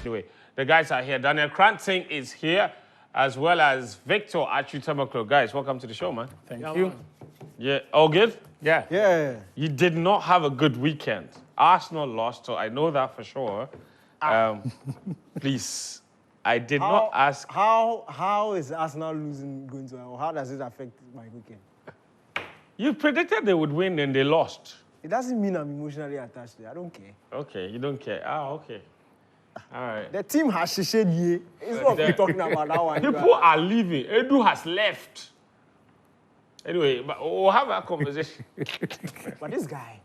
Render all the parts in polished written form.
Anyway, the guys are here. Daniel Cranting is here, as well as Victor Achutamaklo. Guys, welcome to the show, man. Thank you. Man. Yeah, all good? Yeah. Yeah. You did not have a good weekend. Arsenal lost, so I know that for sure. Please, I did not ask. How is Arsenal losing going to, or how does it affect my weekend? You predicted they would win and they lost. It doesn't mean I'm emotionally attached to it. I don't care. Okay, you don't care. Okay. All right. The team has shishid ye. It's not we talking about that one. People are leaving. Edu has left. Anyway, but we'll have a conversation. But this guy.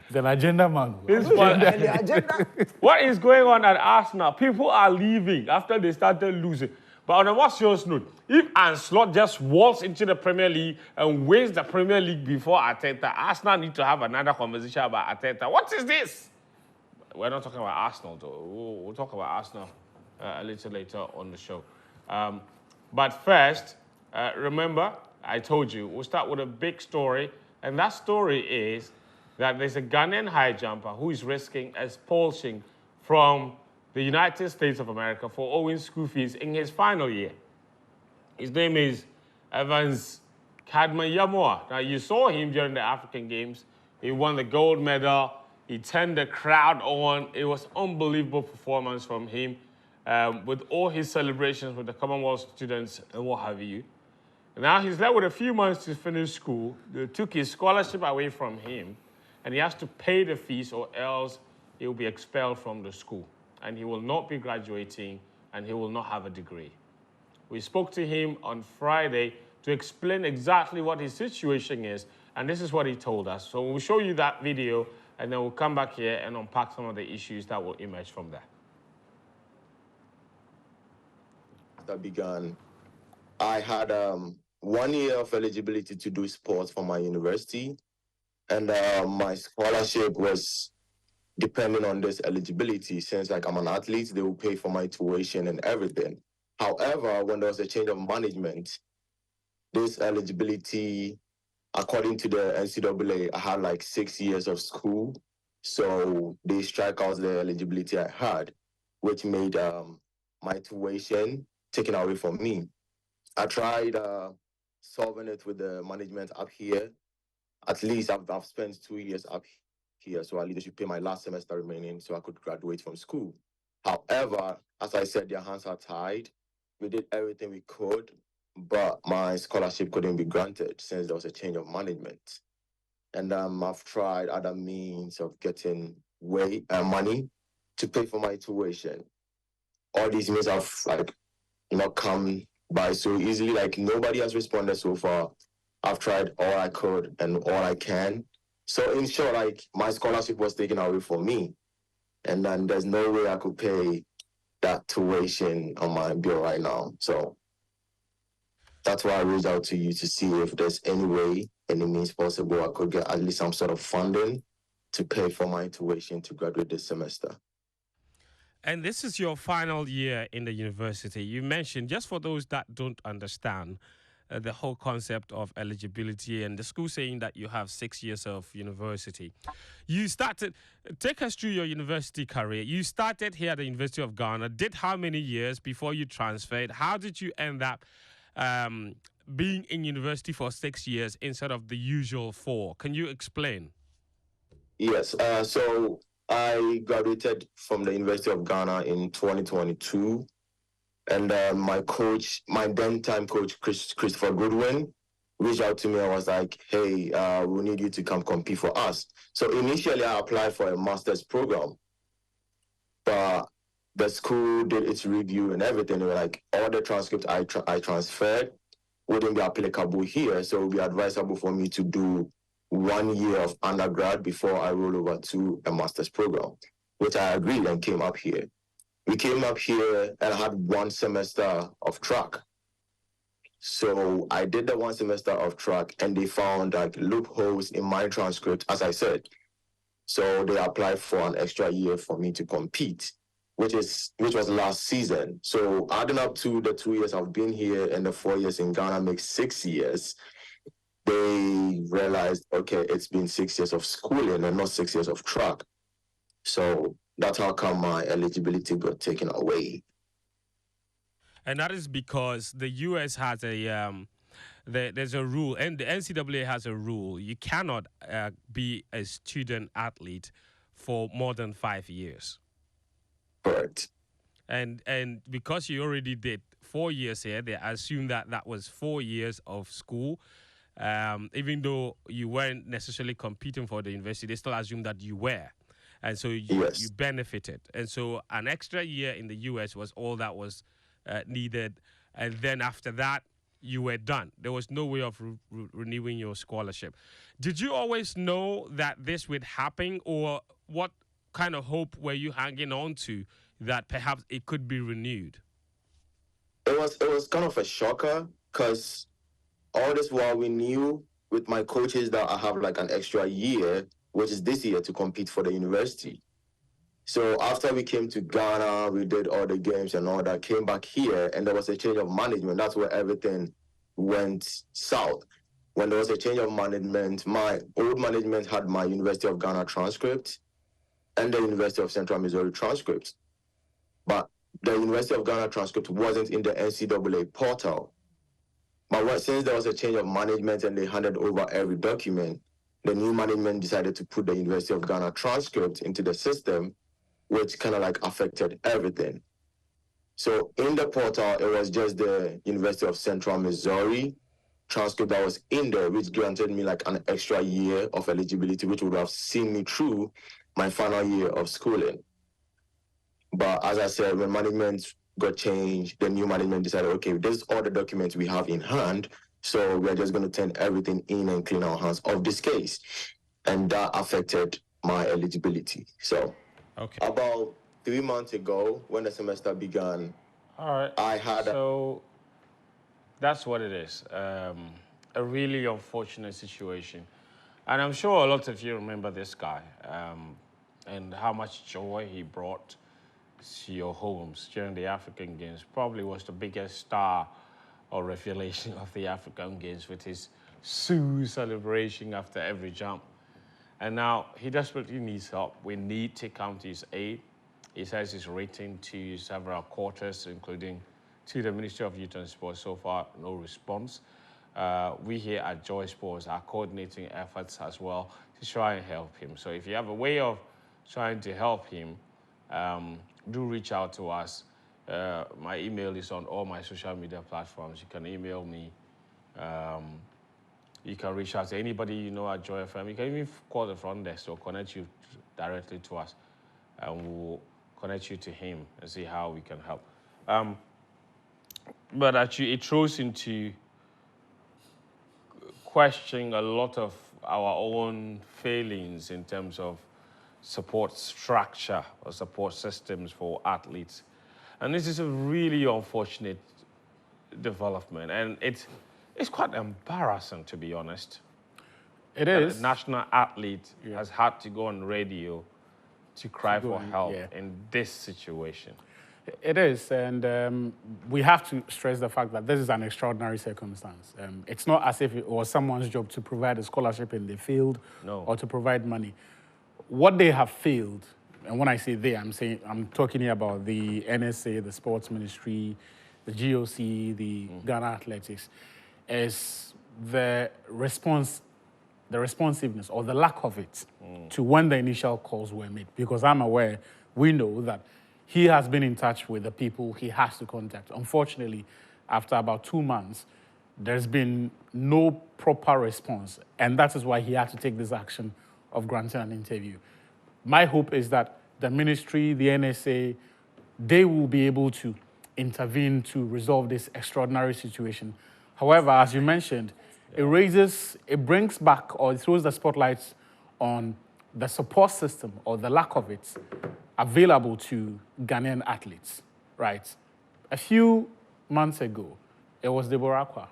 He's an agenda man. The agenda. What is going on at Arsenal? People are leaving after they started losing. But on a more serious note, if Anslot just walks into the Premier League and wins the Premier League before Arteta, Arsenal need to have another conversation about Arteta. What is this? We're not talking about Arsenal, though. We'll talk about Arsenal a little later on the show. But first, remember, I told you, we'll start with a big story. And that story is that there's a Ghanaian high jumper who is risking expulsion from the United States of America for owing school fees in his final year. His name is Evans Kadmayamoa. Now, you saw him during the African Games. He won the gold medal. He turned the crowd on. It was unbelievable performance from him with all his celebrations with the Commonwealth students and what have you. Now he's left with a few months to finish school. They took his scholarship away from him, and he has to pay the fees or else he will be expelled from the school. And he will not be graduating, and he will not have a degree. We spoke to him on Friday to explain exactly what his situation is, and this is what he told us. So we'll show you that video, and then we'll come back here and unpack some of the issues that will emerge from there. That began, I had 1 year of eligibility to do sports for my university, and my scholarship was depending on this eligibility. Since like I'm an athlete, they will pay for my tuition and everything. However, when there was a change of management, this eligibility, according to the NCAA, I had like 6 years of school. So they strike out the eligibility I had, which made my tuition taken away from me. I tried solving it with the management up here. At least I've spent 2 years up here, so at least I should pay my last semester remaining so I could graduate from school. However, as I said, their hands are tied. We did everything we could, but my scholarship couldn't be granted since there was a change of management. And I've tried other means of getting money to pay for my tuition. All these means have not come by so easily. Like nobody has responded so far. I've tried all I could and all I can. So in short, like my scholarship was taken away from me, and then there's no way I could pay that tuition on my bill right now. So that's why I reached out to you to see if there's any way, any means possible, I could get at least some sort of funding to pay for my tuition to graduate this semester. And this is your final year in the university. You mentioned, just for those that don't understand, the whole concept of eligibility and the school saying that you have 6 years of university. You started, take us through your university career. You started here at the University of Ghana, did how many years before you transferred? How did you end up being in university for 6 years instead of the usual 4? Can you explain? Yes, so I graduated from the University of Ghana in 2022. And my then-time coach, Christopher Goodwin, reached out to me and was like, hey, we need you to come compete for us. So initially, I applied for a master's program. But the school did its review and everything. They were like, all the transcripts I transferred wouldn't be applicable here. So it would be advisable for me to do 1 year of undergrad before I roll over to a master's program, which I agreed and came up here. We came up here and I had 1 semester of track. So I did the 1 semester of track and they found like loopholes in my transcript, as I said. So they applied for an extra year for me to compete, which was last season. So adding up to the 2 years I've been here and the 4 years in Ghana makes 6 years. They realized, okay, it's been 6 years of schooling and not 6 years of track. So that's how come my eligibility got taken away. And that is because the U.S. has there's a rule, and the NCAA has a rule. You cannot be a student athlete for more than 5 years. Correct. And because you already did 4 years here, they assume that that was 4 years of school. Even though you weren't necessarily competing for the university, they still assume that you were. And so you benefited. And so an extra year in the U.S. was all that was needed. And then after that, you were done. There was no way of renewing your scholarship. Did you always know that this would happen, or what kind of hope were you hanging on to that perhaps it could be renewed? It was kind of a shocker, because all this while we knew with my coaches that I have like an extra year, which is this year, to compete for the university. So after we came to Ghana, we did all the games and all that, came back here, and there was a change of management. That's where everything went south. When there was a change of management, my old management had my University of Ghana transcript and the University of Central Missouri transcript. But the University of Ghana transcript wasn't in the NCAA portal. But since there was a change of management and they handed over every document, the new management decided to put the University of Ghana transcript into the system, which kind of like affected everything. So in the portal, it was just the University of Central Missouri transcript that was in there, which granted me like an extra year of eligibility, which would have seen me through my final year of schooling. But as I said, when management got changed, the new management decided, okay, this is all the documents we have in hand, so we're just going to turn everything in and clean our hands of this case. And that affected my eligibility. So about 3 months ago, when the semester began, all right, I had so that's what it is. A really unfortunate situation. And I'm sure a lot of you remember this guy and how much joy he brought to your homes during the African Games. Probably was the biggest star or revelation of the African Games with his Sioux celebration after every jump. And now he desperately needs help. We need to come to his aid. He says he's written to several quarters, including to the Ministry of Youth and Sports. So far, no response. We here at Joy Sports are coordinating efforts as well to try and help him. So if you have a way of trying to help him, do reach out to us. My email is on all my social media platforms. You can email me. You can reach out to anybody you know at Joy FM. You can even call the front desk or connect you directly to us, and we'll connect you to him and see how we can help. But actually, it throws into question a lot of our own failings in terms of support structure or support systems for athletes. And this is a really unfortunate development. And it's quite embarrassing, to be honest. It is. A national athlete has had to go on radio to cry for help in this situation. It is, and we have to stress the fact that this is an extraordinary circumstance. It's not as if it was someone's job to provide a scholarship and they failed, or to provide money. What they have failed, and when I say they, I'm talking here about the NSA, the Sports Ministry, the GOC, the Ghana Athletics, is the responsiveness or the lack of it to when the initial calls were made. Because I'm aware, we know that he has been in touch with the people he has to contact. Unfortunately, after about 2 months, there's been no proper response. And that is why he had to take this action of granting an interview. My hope is that the ministry, the NSA, they will be able to intervene to resolve this extraordinary situation. However, as you mentioned, it brings back, or it throws the spotlight on the support system or the lack of it available to Ghanaian athletes, right? A few months ago, it was Deborah Akwa.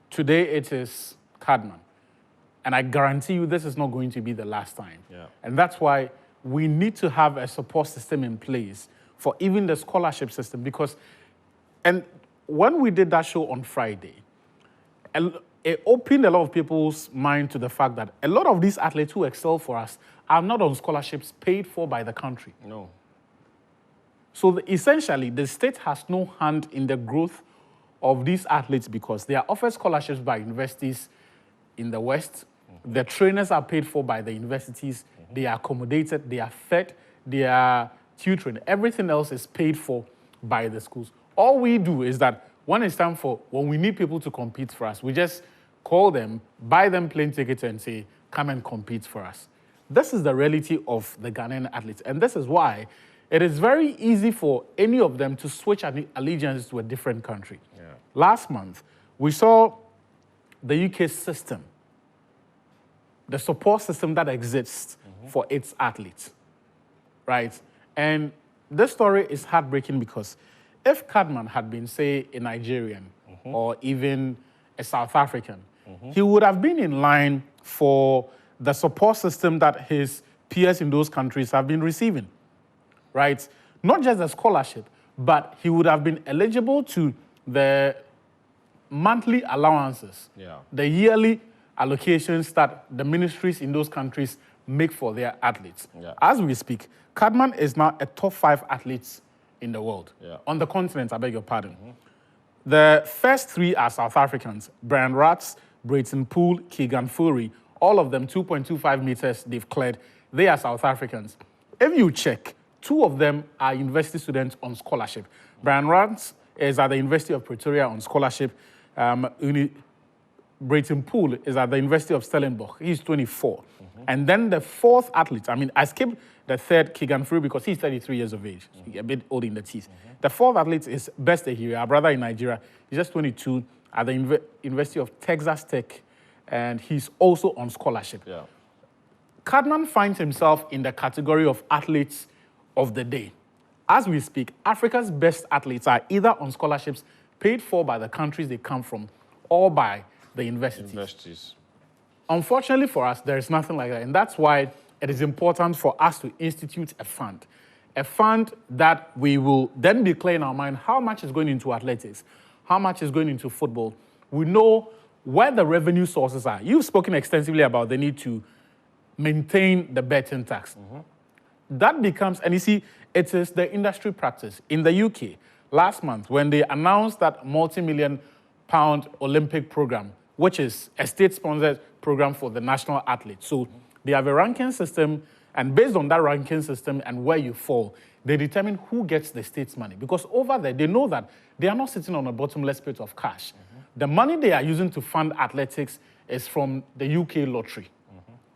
Today, it is Cadman. And I guarantee you this is not going to be the last time. And that's why we need to have a support system in place for even the scholarship system, because, and when we did that show on Friday, it opened a lot of people's mind to the fact that a lot of these athletes who excel for us are not on scholarships paid for by the country. No. So essentially, the state has no hand in the growth of these athletes because they are offered scholarships by universities in the West. The trainers are paid for by the universities. They are accommodated, they are fed, they are tutored. Everything else is paid for by the schools. All we do is that when it's time for, when we need people to compete for us, we just call them, buy them plane tickets and say, come and compete for us. This is the reality of the Ghanaian athletes. And this is why it is very easy for any of them to switch allegiance to a different country. Yeah. Last month, we saw the UK system, the support system that exists for its athletes, right? And this story is heartbreaking because if Cadman had been, say, a Nigerian or even a South African, he would have been in line for the support system that his peers in those countries have been receiving, right? Not just the scholarship, but he would have been eligible to the monthly allowances, the yearly allocations that the ministries in those countries make for their athletes. Yeah. As we speak, Cadman is now a top 5 athletes in the world. Yeah. On the continent, I beg your pardon. The first 3 are South Africans, Brian Ratz, Brayton Poole, Keegan Fury. All of them 2.25 meters they've cleared. They are South Africans. If you check, 2 of them are university students on scholarship. Brian Ratz is at the University of Pretoria on scholarship. Brayton Poole is at the University of Stellenbosch. He's 24. And then the 4th athlete, I skipped the 3rd, Keegan Fury, because he's 33 years of age. He's a bit old in the teeth. The 4th athlete is Best Ehiri, our brother in Nigeria. He's just 22 at the University of Texas Tech, and he's also on scholarship. Yeah. Cadman finds himself in the category of athletes of the day. As we speak, Africa's best athletes are either on scholarships paid for by the countries they come from or by the universities. Unfortunately for us, there is nothing like that. And that's why it is important for us to institute a fund that we will then be clear in our mind how much is going into athletics, how much is going into football. We know where the revenue sources are. You've spoken extensively about the need to maintain the betting tax. That becomes, and you see, it is the industry practice. In the UK, last month, when they announced that multi-million pound Olympic program, which is a state-sponsored program for the national athletes. So they have a ranking system, and based on that ranking system and where you fall, they determine who gets the state's money. Because over there, they know that they are not sitting on a bottomless pit of cash. The money they are using to fund athletics is from the UK lottery.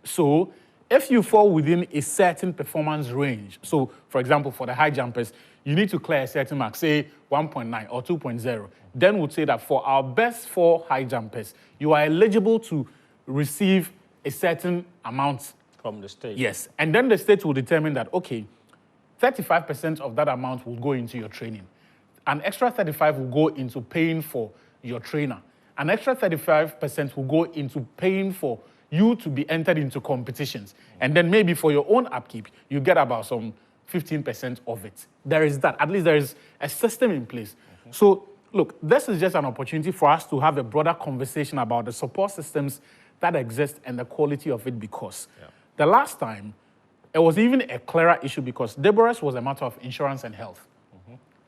So if you fall within a certain performance range, so for example, for the high jumpers, you need to clear a certain mark, say 1.9 or 2.0. Then we'll say that for our best 4 high jumpers, you are eligible to receive a certain amount. From the state? Yes. And then the state will determine that, okay, 35% of that amount will go into your training. An extra 35 will go into paying for your trainer. An extra 35% will go into paying for you to be entered into competitions. And then maybe for your own upkeep, you get about some 15% of it. There is that. At least there is a system in place. So, look, this is just an opportunity for us to have a broader conversation about the support systems that exist and the quality of it, because the last time, it was even a clearer issue because Deborah's was a matter of insurance and health.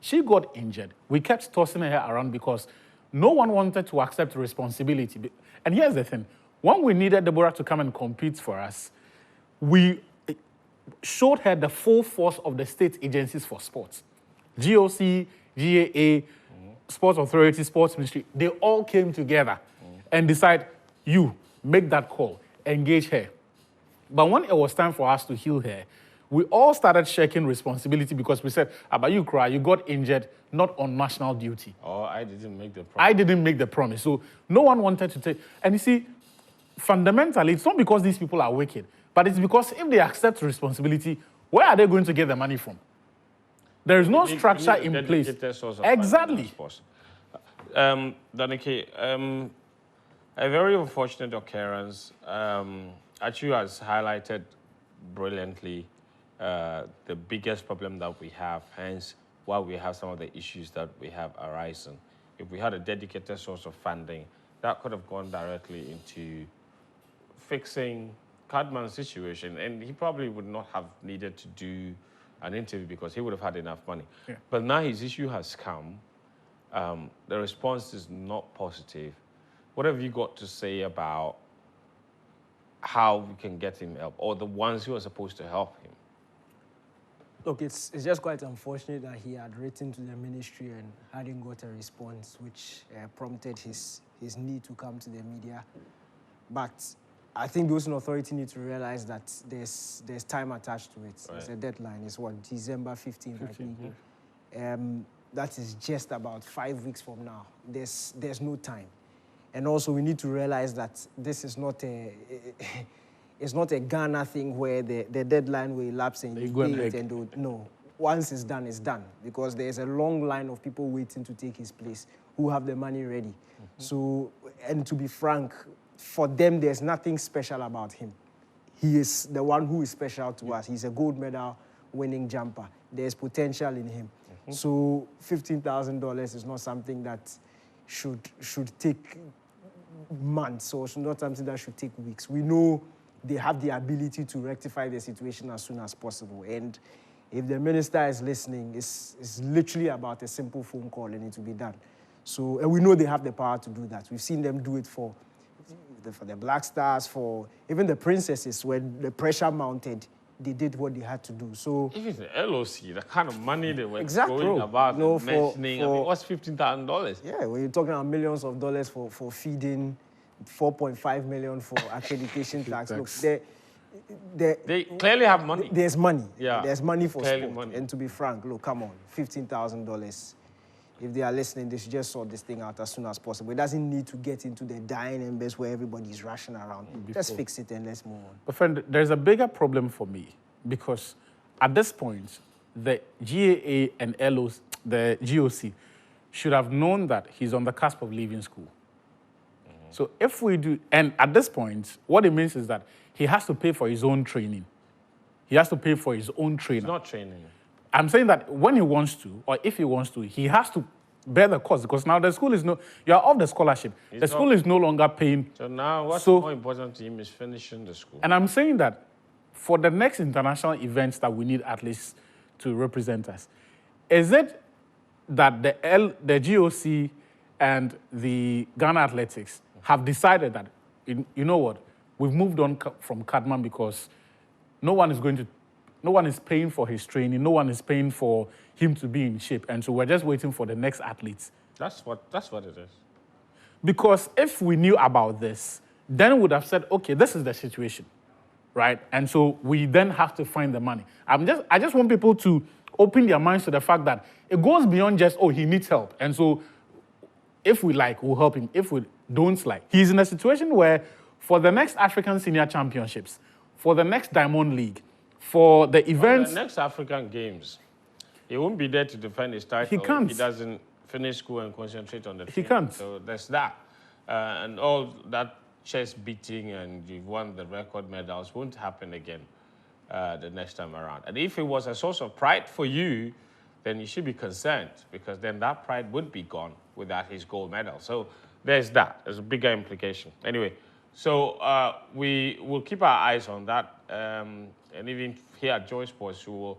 She got injured. We kept tossing her around because no one wanted to accept responsibility. And here's the thing. When we needed Deborah to come and compete for us, we showed her the full force of the state agencies for sports. GOC, GAA, Sports Authority, Sports Ministry, they all came together and decided, you, make that call, engage her. But when it was time for us to heal her, we all started shaking responsibility because we said, about you, cry, you got injured, not on national duty. Oh, I didn't make the promise. I didn't make the promise. So no one wanted to take. And you see, fundamentally, it's not because these people are wicked, but it's because if they accept responsibility, where are they going to get the money from? There is no structure in place. Exactly. Danike, a very unfortunate occurrence. Achu has highlighted brilliantly the biggest problem that we have, hence why we have some of the issues that we have arising. If we had a dedicated source of funding, that could have gone directly into fixing Cadman's situation, and he probably would not have needed to do an interview because he would have had enough money. Yeah. But now his issue has come. The response is not positive. What have you got to say about how we can get him help, or the ones who are supposed to help him? Look, it's just quite unfortunate that he had written to the ministry and hadn't got a response, which prompted his need to come to the media. But I think those in authority need to realize that there's time attached to it. Right. There's a deadline. It's what, December 15th, I think. Yeah. That is just about 5 weeks from now. There's no time. And also we need to realize that this is not it's not a Ghana thing where the deadline will elapse and you pay it and do it. No. Once it's done, it's done. Because there's a long line of people waiting to take his place who have the money ready. So, and to be frank, for them, there's nothing special about him. He is the one who is special to us. He's a gold medal winning jumper. There's potential in him. So $15,000 is not something that should take months, or not something that should take weeks. We know they have the ability to rectify the situation as soon as possible. And if the minister is listening, it's literally about a simple phone call and it will be done. So, and we know they have the power to do that. We've seen them do it for the Black Stars, for even the Princesses. When the pressure mounted, they did what they had to do. So even the LOC, the kind of money they were exactly, going about, no, mentioning, I mean, what's $15,000? Yeah, when you're talking about millions of dollars for feeding, 4.5 million for accreditation tax. Look, they clearly have money. There's money. Yeah, there's money for clearly sport. Money. And to be frank, look, come on, $15,000. If they are listening, they should just sort this thing out as soon as possible. It doesn't need to get into the dying embers where everybody's rushing around. Just fix it and let's move on. But friend, there's a bigger problem for me, because at this point, the GAA and LOC, the GOC, should have known that he's on the cusp of leaving school. So if we do, and at this point, what it means is that he has to pay for his own training. He has to pay for his own trainer. It's not training. I'm saying that when he wants to, or if he wants to, he has to bear the cost, because now the school is you're off the scholarship. The school is no longer paying. So now what's more important to him is finishing the school. And I'm saying that for the next international events that we need athletes to represent us, is it that the GOC and the Ghana Athletics have decided that, you know what, we've moved on from Cadman because no one is paying for his training, no one is paying for him to be in shape, and so we're just waiting for the next athletes. That's what it is. Because if we knew about this, then we would have said, okay, this is the situation, right? And so we then have to find the money. I just want people to open their minds to the fact that it goes beyond just, oh, he needs help, and so if we like, we'll help him. If we don't like, he's in a situation where for the next African Senior Championships, for the next Diamond League, for the events... the next African Games, he won't be there to defend his title. He can't. If he doesn't finish school and concentrate on the He training. can't. So there's that. And all that chest beating and you've won the record medals won't happen again the next time around. And if it was a source of pride for you, then you should be concerned, because then that pride would be gone without his gold medal. So there's that. There's a bigger implication. Anyway, so we will keep our eyes on that. And even here at Joy Sports, we will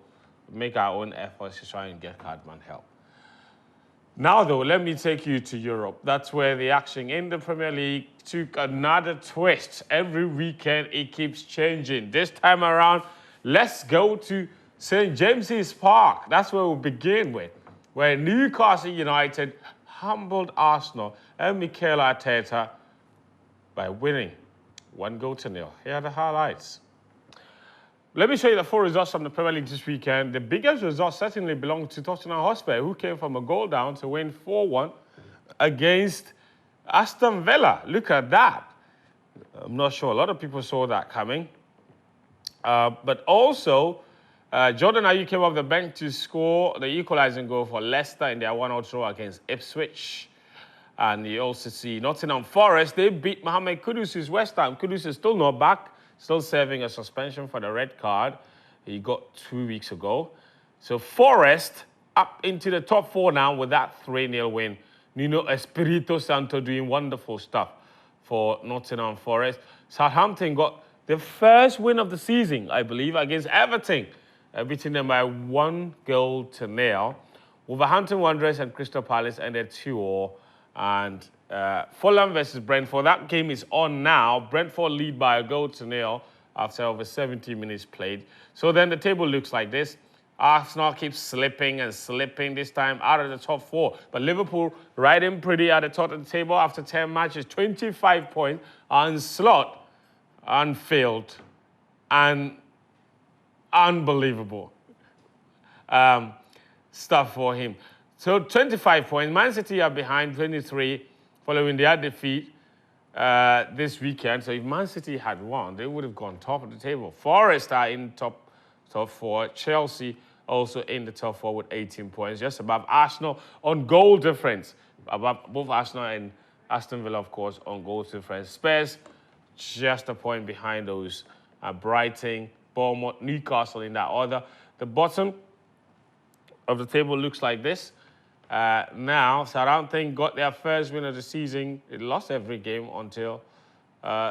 make our own efforts to try and get Cadman help. Now, though, let me take you to Europe. That's where the action in the Premier League took another twist. Every weekend, it keeps changing. This time around, let's go to St. James's Park. That's where we'll begin with, where Newcastle United humbled Arsenal and Mikel Arteta by winning 1-0. Here are the highlights. Let me show you the full results from the Premier League this weekend. The biggest result certainly belonged to Tottenham Hotspur, who came from a goal down to win 4-1 against Aston Villa. Look at that. I'm not sure a lot of people saw that coming. But also, Jordan Ayew came off the bench to score the equalising goal for Leicester in their 1-0 draw against Ipswich. And you also see Nottingham Forest, they beat Mohamed Kudus' West Ham. Kudus is still not back, still serving a suspension for the red card he got 2 weeks ago. So Forest up into the top four now with that 3-0 win. Nuno Espirito Santo doing wonderful stuff for Nottingham Forest. Southampton got the first win of the season, I believe, against Everton, beating them by 1-0. Wolverhampton Wanderers and Crystal Palace ended 2-2. And Fulham versus Brentford, that game is on now. Brentford lead by 1-0 after over 70 minutes played. So then the table looks like this. Arsenal keeps slipping and slipping, this time out of the top 4. But Liverpool riding pretty at the top of the table after 10 matches, 25 points. And Slot, unfailed and unbelievable stuff for him. So 25 points. Man City are behind 23 following their defeat this weekend. So if Man City had won, they would have gone top of the table. Forest are in top 4. Chelsea also in the top 4 with 18 points, just above Arsenal on goal difference. Above both Arsenal and Aston Villa, of course, on goal difference. Spurs just a point behind those. Brighton, Bournemouth, Newcastle in that order. The bottom of the table looks like this. Now, Southampton got their first win of the season. It lost every game until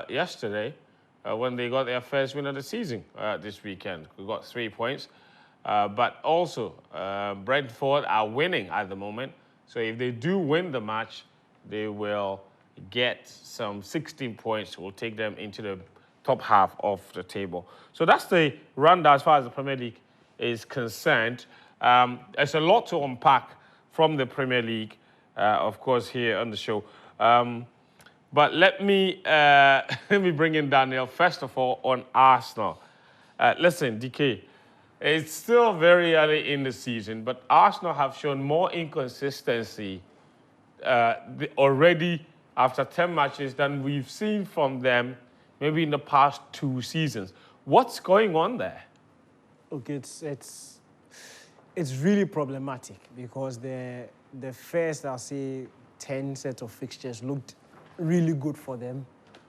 yesterday when they got their first win of the season this weekend. We got 3 points. But also, Brentford are winning at the moment. So if they do win the match, they will get some 16 points. Will take them into the top half of the table. So that's the rundown as far as the Premier League is concerned. There's a lot to unpack from the Premier League, of course, here on the show. But let me bring in Daniel, first of all, on Arsenal. Listen, DK, it's still very early in the season, but Arsenal have shown more inconsistency already after 10 matches than we've seen from them maybe in the past 2 seasons. What's going on there? Look, it's really problematic because the first, I'll say, 10 sets of fixtures looked really good for them.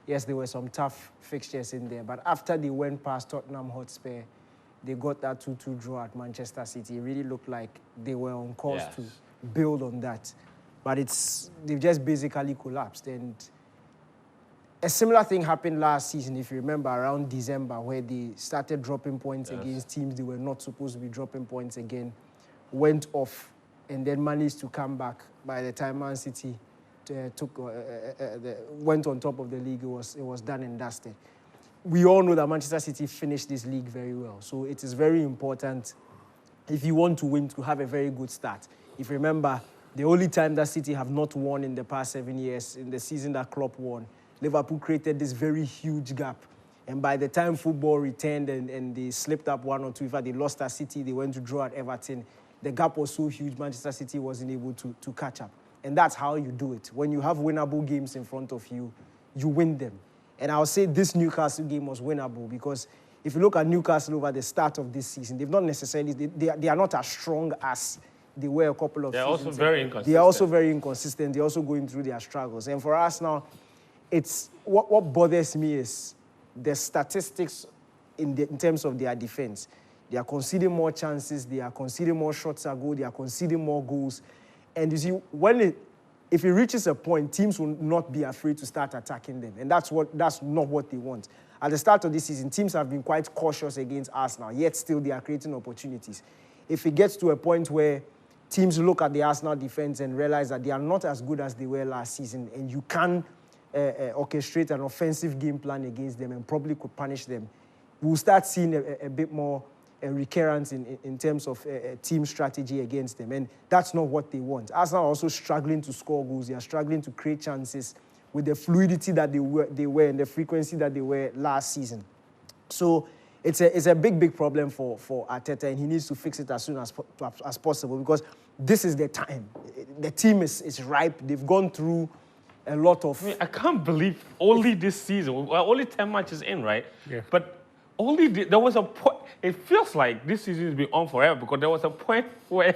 Yes, there were some tough fixtures in there, but after they went past Tottenham Hotspur, they got that 2-2 draw at Manchester City. It really looked like they were on course to build on that. But they've just basically collapsed. And a similar thing happened last season, if you remember, around December, where they started dropping points against teams they were not supposed to be dropping points again, went off, and then managed to come back. By the time Man City went on top of the league, it was done and dusted. We all know that Manchester City finished this league very well. So it is very important, if you want to win, to have a very good start. If you remember, the only time that City have not won in the past 7 years, in the season that Klopp won, Liverpool created this very huge gap. And by the time football returned and they slipped up 1 or 2, in fact, they lost at City, they went to draw at Everton, the gap was so huge, Manchester City wasn't able to catch up. And that's how you do it. When you have winnable games in front of you, you win them. And I'll say this Newcastle game was winnable because if you look at Newcastle over the start of this season, they've not necessarily, they are not as strong as they were a couple of seasons ago. They're also very inconsistent. They are also very inconsistent. They're also going through their struggles. And for us now, it's what bothers me is the statistics in terms of their defense. They are conceding more chances. They are conceding more shots a goal. They are conceding more goals. And you see, if it reaches a point, teams will not be afraid to start attacking them. And that's not what they want. At the start of this season, teams have been quite cautious against Arsenal, yet still they are creating opportunities. If it gets to a point where teams look at the Arsenal defense and realize that they are not as good as they were last season, and you can orchestrate an offensive game plan against them and probably could punish them, we'll start seeing a bit more recurrence in terms of team strategy against them. And that's not what they want. Arsenal are also struggling to score goals. They are struggling to create chances with the fluidity that they were and the frequency that they were last season. So it's a big problem for Arteta, and he needs to fix it as soon as possible because this is the time. The team is ripe. They've gone through a lot of... I can't believe only this season, we're only 10 matches in, right? Yeah. But there was a point, it feels like this season has been on forever because there was a point where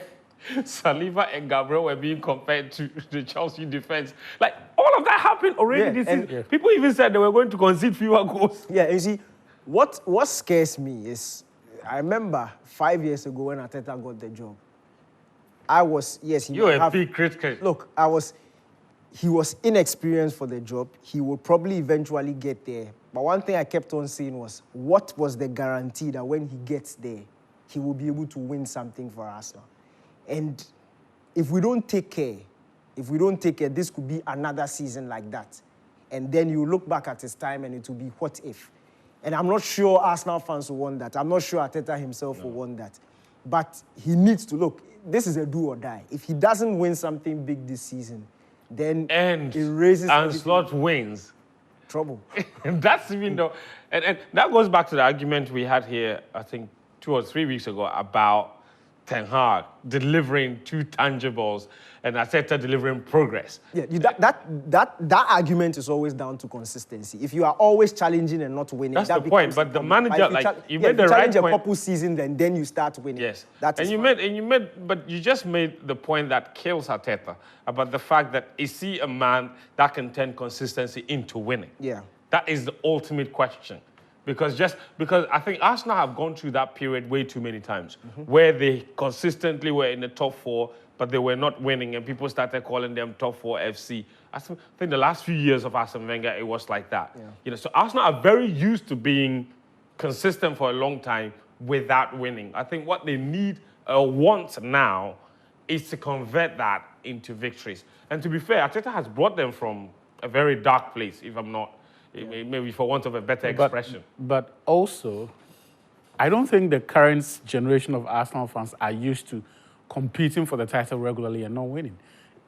Saliba and Gabriel were being compared to the Chelsea defense. Like, all of that happened already this season. Yeah. People even said they were going to concede fewer goals. Yeah, you see, what scares me is, I remember 5 years ago when Arteta got the job, I was, yes... You were a big critic. Look, he was inexperienced for the job. He would probably eventually get there. But one thing I kept on saying was, what was the guarantee that when he gets there, he will be able to win something for Arsenal? And if we don't take care, this could be another season like that. And then you look back at his time and it will be what if. And I'm not sure Arsenal fans will want that. I'm not sure Arteta himself will want that. But he needs to look, this is a do or die. If he doesn't win something big this season, then it raises... And Slot wins. Trouble. That's even though... And that goes back to the argument we had here, I think, 2 or 3 weeks ago about Ten Hag delivering 2 tangibles and Arteta delivering progress. Yeah, that argument is always down to consistency. If you are always challenging and not winning, that's that the point. But the manager, you made the right point. Challenge a couple season, then you start winning. Yes, but you just made the point that kills Arteta about the fact that is he a man that can turn consistency into winning? Yeah, that is the ultimate question. Because I think Arsenal have gone through that period way too many times, where they consistently were in the top 4, but they were not winning, and people started calling them top 4 FC. I think the last few years of Arsene Wenger, it was like that. Yeah. So Arsenal are very used to being consistent for a long time without winning. I think what they need or want now is to convert that into victories. And to be fair, Arteta has brought them from a very dark place, if I'm not. Maybe for want of a better expression. But also, I don't think the current generation of Arsenal fans are used to competing for the title regularly and not winning.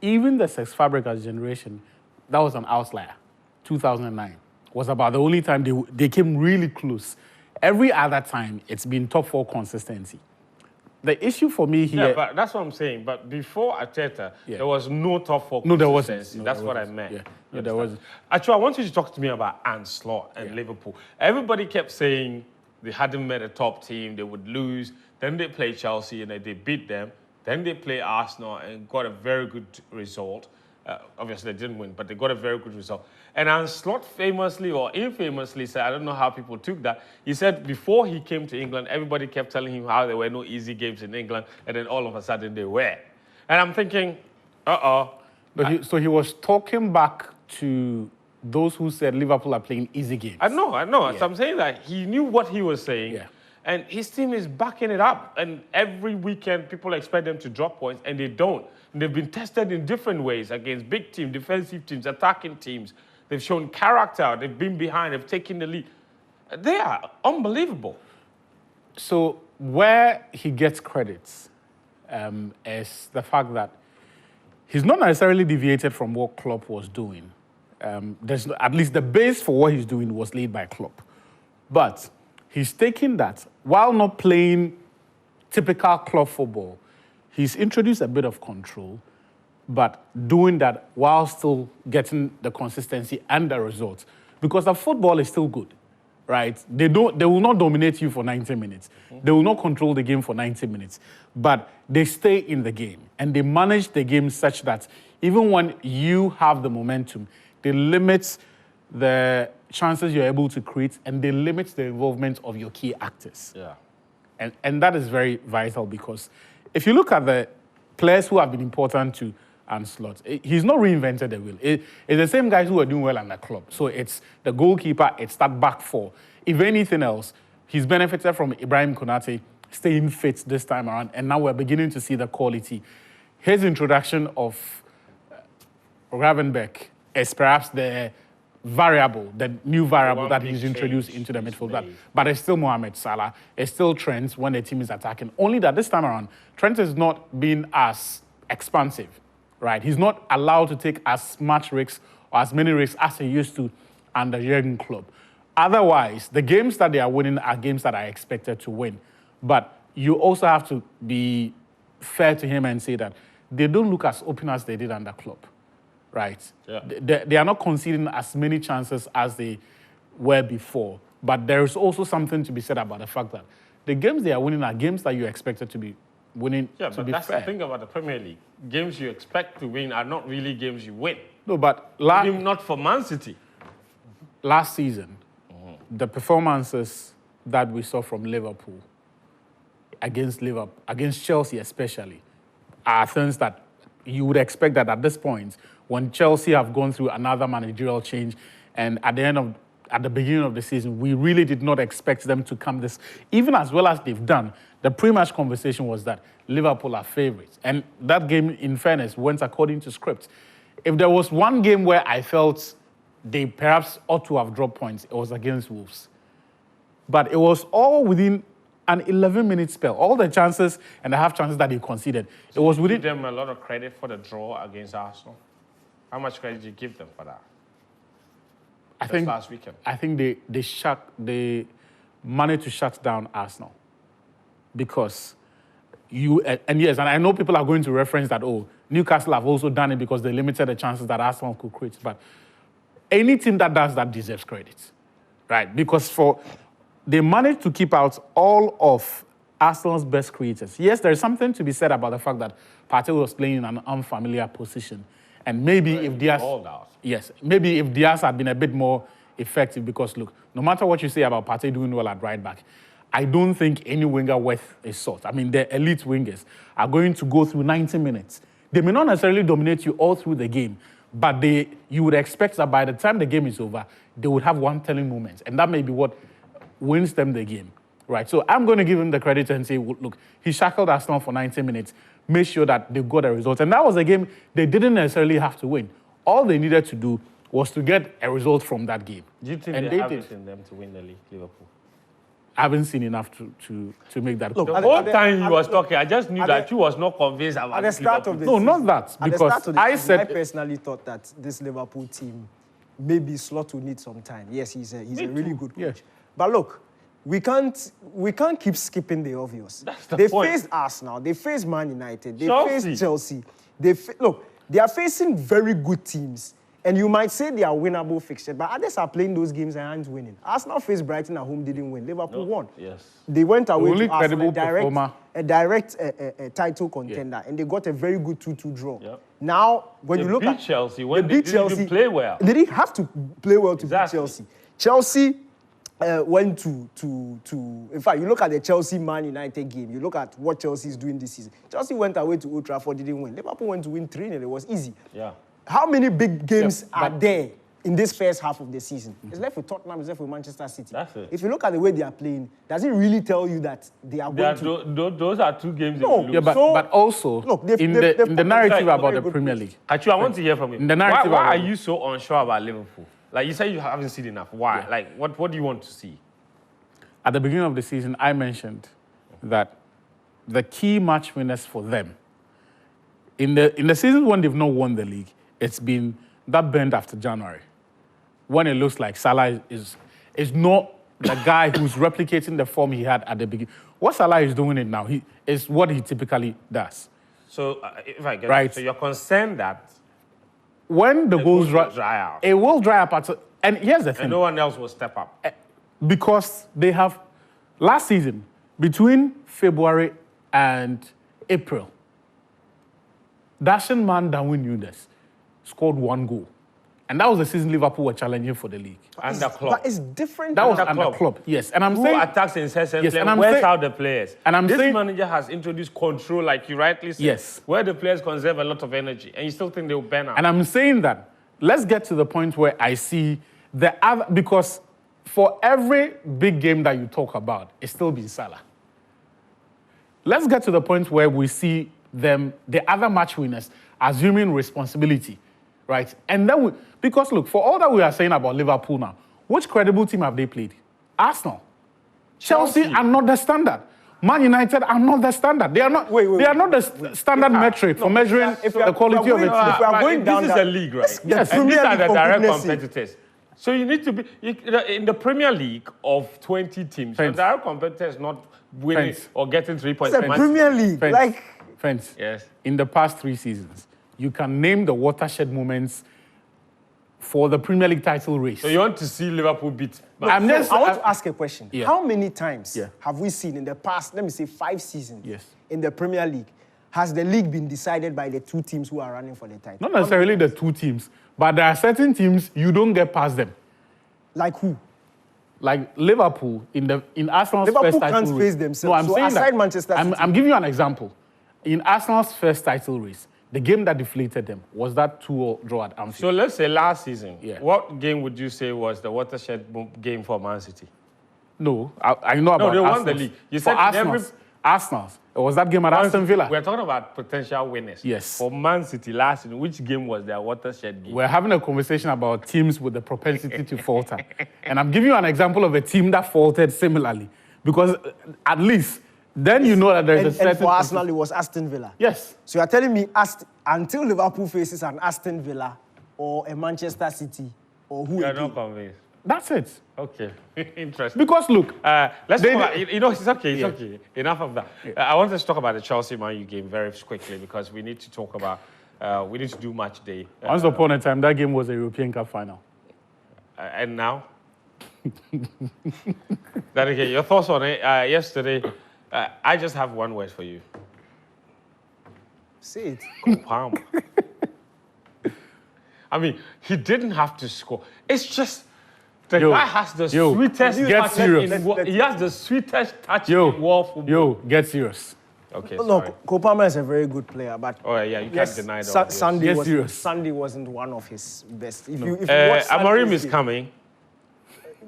Even the Cesc Fabregas generation, that was an outlier. 2009 was about the only time they came really close. Every other time, it's been top 4 consistency. The issue for me here... Yeah, but that's what I'm saying. But before Arteta, there was no top 4 consistency. No, there wasn't. No, that's what I meant. Yeah, there wasn't. Actually, I want you to talk to me about Slot and Liverpool. Everybody kept saying they hadn't met a top team, they would lose. Then they played Chelsea and they beat them. Then they played Arsenal and got a very good result. Obviously, they didn't win, but they got a very good result. And Slot famously or infamously said, I don't know how people took that, he said before he came to England, everybody kept telling him how there were no easy games in England, and then all of a sudden they were. And I'm thinking, But so he was talking back to those who said Liverpool are playing easy games. I know. Yeah. So I'm saying that he knew what he was saying. Yeah. And his team is backing it up. And every weekend, people expect them to drop points, and they don't. And they've been tested in different ways against big teams, defensive teams, attacking teams. They've shown character. They've been behind. They've taken the lead. They are unbelievable. So where he gets credits is the fact that he's not necessarily deviated from what Klopp was doing. At least the base for what he's doing was laid by Klopp. But he's taken that, while not playing typical Klopp football, he's introduced a bit of control, but doing that while still getting the consistency and the results. Because the football is still good, right? They will not dominate you for 90 minutes. They will not control the game for 90 minutes. But they stay in the game, and they manage the game such that even when you have the momentum, they limit the chances you're able to create, and they limit the involvement of your key actors. Yeah. And that is very vital, because if you look at the players who have been important to Slot, he's not reinvented the wheel. It's the same guys who are doing well under Klopp. So it's the goalkeeper, it's that back 4. If anything else, he's benefited from Ibrahim Konate staying fit this time around, and now we're beginning to see the quality. His introduction of Gravenberch is perhaps the new variable that he's introduced into the midfield. But it's still Mohamed Salah. It's still Trent when the team is attacking. Only that this time around, Trent is not being as expansive, right? He's not allowed to take as much risks or as many risks as he used to under Jurgen Klopp. Otherwise, the games that they are winning are games that are expected to win. But you also have to be fair to him and say that they don't look as open as they did under Klopp. Right. Yeah. They are not conceding as many chances as they were before. But there is also something to be said about the fact that the games they are winning are games that you expected to be winning. Yeah, but that's the thing about the Premier League. Games you expect to win are not really games you win. No, but not for Man City. Last season, the performances that we saw from Liverpool, against Chelsea especially, are things that you would expect that at this point, when Chelsea have gone through another managerial change, and at the beginning of the season, we really did not expect them to come this, even as well as they've done. The pre-match conversation was that Liverpool are favourites. And that game, in fairness, went according to script. If there was one game where I felt they perhaps ought to have dropped points, it was against Wolves. But it was all within an 11-minute spell. All the chances and the half chances that they conceded, it was within... Give them a lot of credit for the draw against Arsenal. How much credit did you give them for that? Last weekend. I think they managed to shut down Arsenal. Because and I know people are going to reference that, Newcastle have also done it because they limited the chances that Arsenal could create. But any team that does that deserves credit, right? Because they managed to keep out all of Arsenal's best creators. Yes, there is something to be said about the fact that Partey was playing in an unfamiliar position. And maybe if Diaz... maybe if Diaz had been a bit more effective, because look, no matter what you say about Partey doing well at right back, I don't think any winger worth a salt. I mean, the elite wingers are going to go through 90 minutes. They may not necessarily dominate you all through the game, but you would expect that by the time the game is over, they would have one telling moment, and that may be what wins them the game, right? So I'm going to give him the credit and say, look, he shackled Arsenal for 90 minutes, made sure that they got a result, and that was a game they didn't necessarily have to win. All they needed to do was to get a result from that game. Do you think they have it in them to win the league, Liverpool? I haven't seen enough to make that. Look, the whole time he was talking, I just knew that you was not convinced about at the start of the season. No, not that. Because I personally thought that this Liverpool team, maybe Slot will need some time. Yes, he's a really good coach. Yeah. But look, we can't keep skipping the obvious. They faced Arsenal, they faced Man United, they faced Chelsea. Look, they are facing very good teams. And you might say they are winnable fixtures, but others are playing those games and aren't winning. Arsenal faced Brighton at home, didn't win. Liverpool won. Yes. They went away to Arsenal, a direct title contender, and they got a very good 2-2 draw. Yep. Now, when you look at Chelsea, when they didn't even play well. They didn't have to play well to beat Chelsea. Chelsea went to. In fact, you look at the Chelsea-Man United game. You look at what Chelsea is doing this season. Chelsea went away to Old Trafford, didn't win. Liverpool went to win 3-0. It was easy. Yeah. How many big games are there in this first half of the season? It's left with Tottenham, it's left with Manchester City. That's it. If you look at the way they are playing, does it really tell you that they are going to... Those are two games. No, yeah, but also, look, in the narrative about the Premier League. Actually, I want to hear from you. Why are you so unsure about Liverpool? Like, you say you haven't seen enough. Why? Yeah. Like, what do you want to see? At the beginning of the season, I mentioned that the key match winners for them, in the season when they've not won the league, it's been that bend after January, when it looks like Salah is not the guy who's replicating the form he had at the beginning. What Salah is doing it now is what he typically does. So, if I get it, so you're concerned that when the goals dry out, it will dry up. And here's the thing: and no one else will step up because they have last season between February and April. Dashing man Darwin Nunes scored 1 goal. And that was the season Liverpool were challenging for the league. Under Klopp. But it's different. That was under Klopp, yes. And I'm saying... Who attacks incessantly and wears out the players. And this manager has introduced control, like you rightly said. Yes. Where the players conserve a lot of energy. And you still think they'll burn out. And I'm saying that, let's get to the point where I see the other... Because for every big game that you talk about, it's still been Salah. Let's get to the point where we see them, the other match winners, assuming responsibility, right? And then because look, for all that we are saying about Liverpool now, which credible team have they played? Arsenal. Chelsea are not the standard. Man United are not the standard. They are not. They are not the standard metric for measuring the quality of a team. If we are going down, this is a league, right? Yes. And these are the direct competitors. So you need to be in the Premier League of 20 teams. The direct competitors not winning or getting 3 points. It's a Premier League, Friends, yes. In the past 3 seasons, you can name the watershed moments for the Premier League title race. So you want to see Liverpool beat? I want to ask a question. Yeah. How many times have we seen in the past, let me say 5 seasons, in the Premier League, has the league been decided by the 2 teams who are running for the title? Not necessarily the 2 teams, but there are certain teams you don't get past them. Like who? Like Liverpool in Arsenal's first title race. Liverpool can't face themselves. No, I'm saying aside Manchester City. I'm giving you an example. In Arsenal's first title race, The game that deflated them was that 2-2 draw at Anfield. So let's say last season, Yeah. what game would you say was the watershed game for Man City? No, I know about they won Arsenal's. the league. You For said Arsenal's. It was that game at Aston Villa. We're talking about potential winners. Yes. For Man City last season, which game was their watershed game? We're having a conversation about teams with the propensity to falter. And I'm giving you an example of a team that faltered similarly. Because at least then you know that there's a certain... And for Arsenal, it was Aston Villa. Yes. So you're telling me until Liverpool faces an Aston Villa or a Manchester City or who You're again? not convinced. That's it. Okay, interesting. Because look... let's talk about, it's okay, it's okay. Enough of that. I want us to talk about the Chelsea-Man U game very quickly because we need to talk about, we need to do match day. Once upon a time, that game was a European Cup final. And now? Okay, your thoughts on it yesterday? I just have one word for you. Say it. Kopama. I mean, he didn't have to score. It's just the guy has the sweetest get touch serious. he has the sweetest touch in world football. Get serious. Okay, No, sorry. Kopama is a very good player, but Yeah, you can't deny that. Sunday wasn't one of his best. If you watch Amorim Sunday's is game, coming.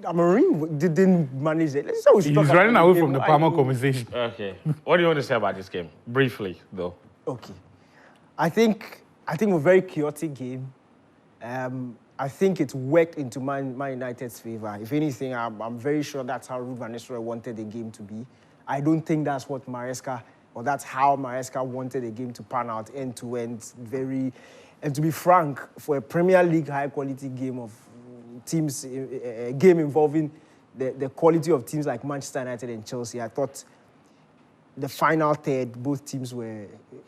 Amorim didn't manage it. Let's say we should He's talk about running away the from the game. Palmer conversation. Okay. What do you want to say about this game? Briefly, though. Okay. I think a very chaotic game. I think it worked into Man United's favour. If anything, I'm very sure that's how Ruud van Nistelrooy wanted the game to be. I don't think that's what that's how Maresca wanted the game to pan out end to end. And to be frank, for a Premier League high quality game of teams, a game involving the quality of teams like Manchester United and Chelsea, I thought the final third, both teams were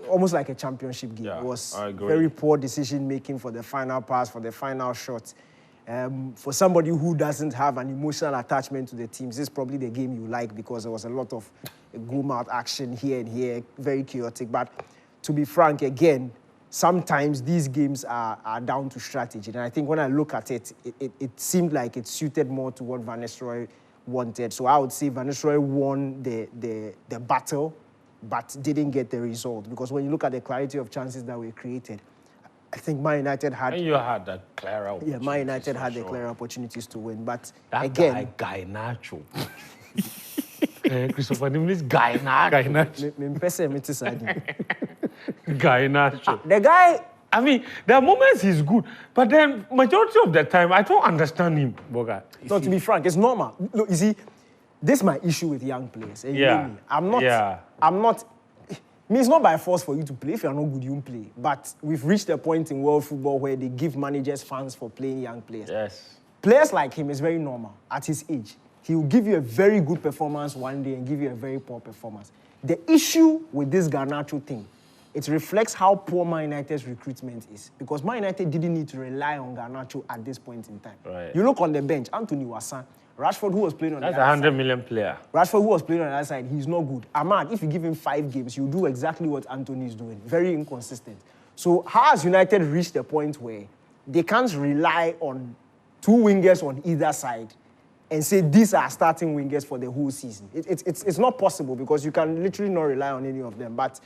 almost like a championship game. Yeah, it was I agree. very poor decision-making for the final pass, for the final shot. For somebody who doesn't have an emotional attachment to the teams, this is probably the game you like because there was a lot of go-mouth action here and here, very chaotic. But to be frank, again, sometimes these games are down to strategy. And I think when I look at it, it seemed like it suited more to what Van Nistelrooy wanted. So I would say Van Nistelrooy won the battle, but didn't get the result. Because when you look at the clarity of chances that were created, I think Man United had... And you had that clear opportunity. Yeah, Man United had the clear opportunities to win. But that again... guy Nacho. Christopher Nimlis, Guy Nacho. Guy Nacho. The guy... I mean, there are moments he's good, but then majority of the time, I don't understand him. Boga. No, to be frank, it's normal. Look, you see, this is my issue with young players. And you know me. I'm not... It's not by force for you to play. If you're not good, you won't play. But we've reached a point in world football where they give managers funds for playing young players. Yes. Players like him is very normal at his age. He will give you a very good performance one day and give you a very poor performance. The issue with this Garnacho thing, it reflects how poor Man United's recruitment is. Because Man United didn't need to rely on Garnacho at this point in time. Right. You look on the bench, Anthony Wassan, Rashford, who was playing on That's the other side. $100 million player. Rashford, who was playing on the other side, he's not good. Ahmad, if you give him 5 games, he'll do exactly what Anthony is doing. Very inconsistent. So how has United reached a point where they can't rely on 2 wingers on either side and say these are starting wingers for the whole season? It's not possible because you can literally not rely on any of them. But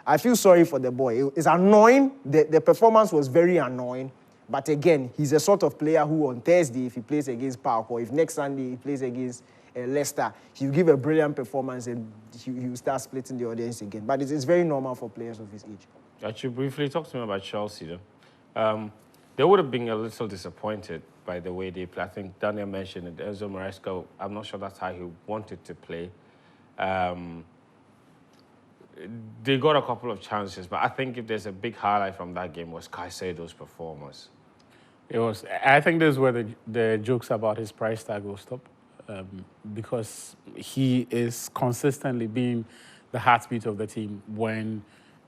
I feel sorry for the boy. It's annoying. The performance was very annoying. But again, he's a sort of player who on Thursday, if he plays against PAOK, or if next Sunday he plays against Leicester, he'll give a brilliant performance and he'll start splitting the audience again. But it's very normal for players of his age. Actually, briefly, talk to me about Chelsea, though. They would have been a little disappointed by the way they play. I think Daniel mentioned it. Enzo Maresca, I'm not sure that's how he wanted to play. They got a couple of chances, but I think if there's a big highlight from that game was Caicedo's performance. It was. I think this is where the jokes about his price tag will stop, because he is consistently being the heartbeat of the team. When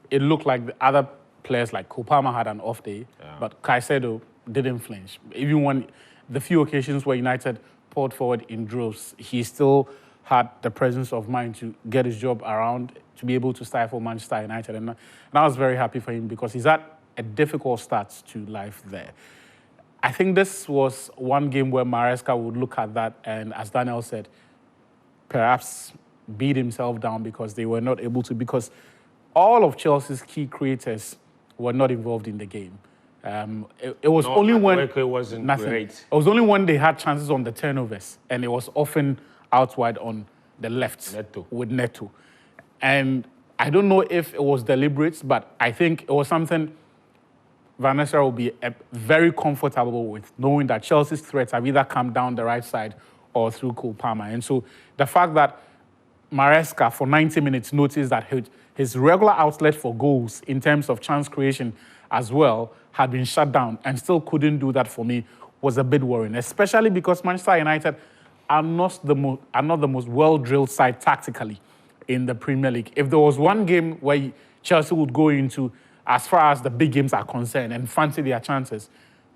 it looked like the other players like Kopama had an off day, but Caicedo didn't flinch. Even when the few occasions where United poured forward in droves, he still had the presence of mind to get his job around, to be able to stifle Manchester United. And I was very happy for him because he's had a difficult start to life there. I think this was one game where Maresca would look at that and, as Daniel said, perhaps beat himself down because they were not able to, because all of Chelsea's key creators were not involved in the game. It was only when it wasn't great. It was only when they had chances on the turnovers, and it was often out wide on the left with Neto. And I don't know if it was deliberate, but I think it was something Vanessa will be very comfortable with, knowing that Chelsea's threats have either come down the right side or through Cole Palmer. And so the fact that Maresca, for 90 minutes, noticed that his regular outlet for goals in terms of chance creation as well had been shut down and still couldn't do that for me was a bit worrying, especially because Manchester United are not the most well-drilled side tactically in the Premier League. If there was one game where Chelsea would go into, as far as the big games are concerned, and fancy their chances,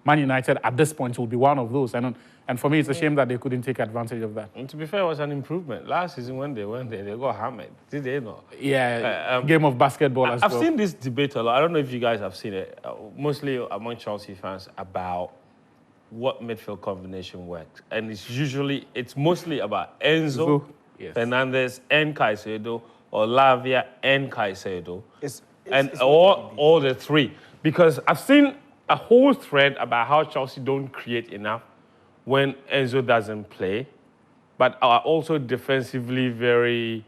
Man United at this point will be one of those. And for me, it's a shame that they couldn't take advantage of that. And to be fair, it was an improvement. Last season, when they went there, they got hammered. Did they not? Yeah, game of basketball as well. I've seen this debate a lot. I don't know if you guys have seen it, mostly among Chelsea fans, about what midfield combination works. And it's mostly about Enzo, Fernandes, and Caicedo, or Lavia and Caicedo. All the three. Because I've seen a whole thread about how Chelsea don't create enough when Enzo doesn't play, but are also defensively very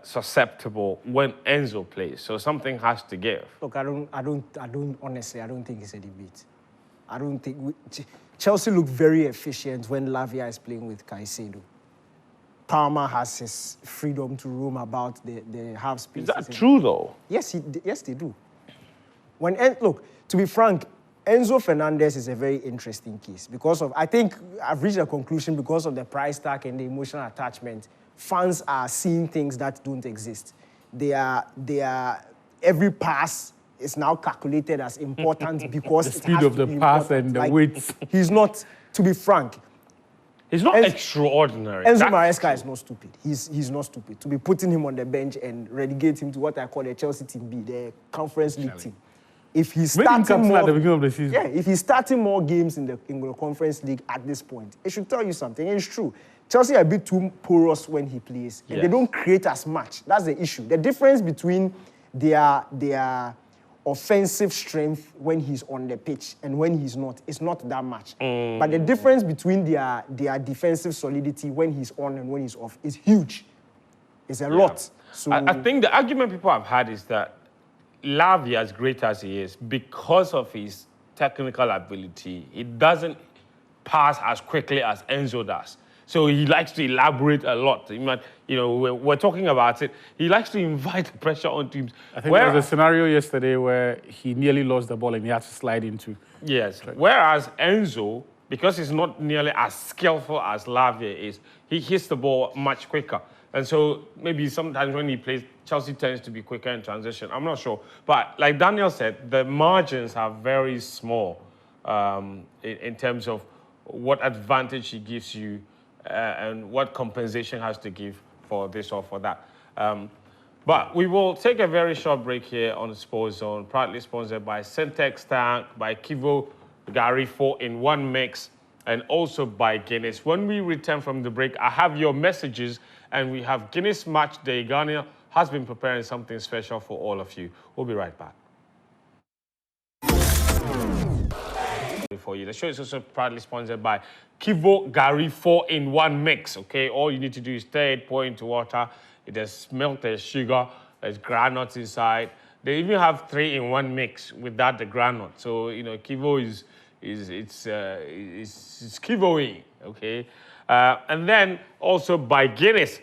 susceptible when Enzo plays. So something has to give. Look, honestly, I don't think it's a debate. I don't think Chelsea look very efficient when Lavia is playing with Caicedo. Palmer has his freedom to roam about the half space. Is that true though? Yes, they do. Look, to be frank, Enzo Fernandez is a very interesting case because I think I've reached a conclusion because of the price tag and the emotional attachment. Fans are seeing things that don't exist. Every pass is now calculated as important because the speed of the pass and the weight. He's not, to be frank. He's not extraordinary. Enzo Maresca is not stupid. He's not stupid. To be putting him on the bench and relegate him to what I call the Chelsea team B, the Conference League team. If he's starting more, at the beginning of the season. Yeah, if he's starting more games in the Conference League at this point, it should tell you something. It's true. Chelsea are a bit too porous when he plays, and they don't create as much. That's the issue. The difference between their offensive strength when he's on the pitch and when he's not is not that much. But the difference between their defensive solidity when he's on and when he's off is huge. It's a lot. So I think the argument people have had is that Lavia, as great as he is, because of his technical ability, he doesn't pass as quickly as Enzo does. So he likes to elaborate a lot. We're talking about it. He likes to invite pressure on teams. I think there was a scenario yesterday where he nearly lost the ball and he had to slide into. Yes. Whereas Enzo, because he's not nearly as skillful as Lavia is, he hits the ball much quicker. And so maybe sometimes when he plays, Chelsea tends to be quicker in transition. I'm not sure. But like Daniel said, the margins are very small in terms of what advantage he gives you and what compensation has to give for this or for that. But we will take a very short break here on the Sports Zone, proudly sponsored by Syntex Tank, by Kivo Gary 4-in-1 Mix, and also by Guinness. When we return from the break, I have your messages, and we have Guinness Match Day. Ghana has been preparing something special for all of you. We'll be right back. For you. The show is also proudly sponsored by Kivo Gary 4-in-1 Mix. Okay, all you need to do is stir it, pour into water. It has milk, there's sugar, there's granules inside. They even have 3-in-1 mix without the granule. So Kivo is Kivoing. Okay, and then also by Guinness,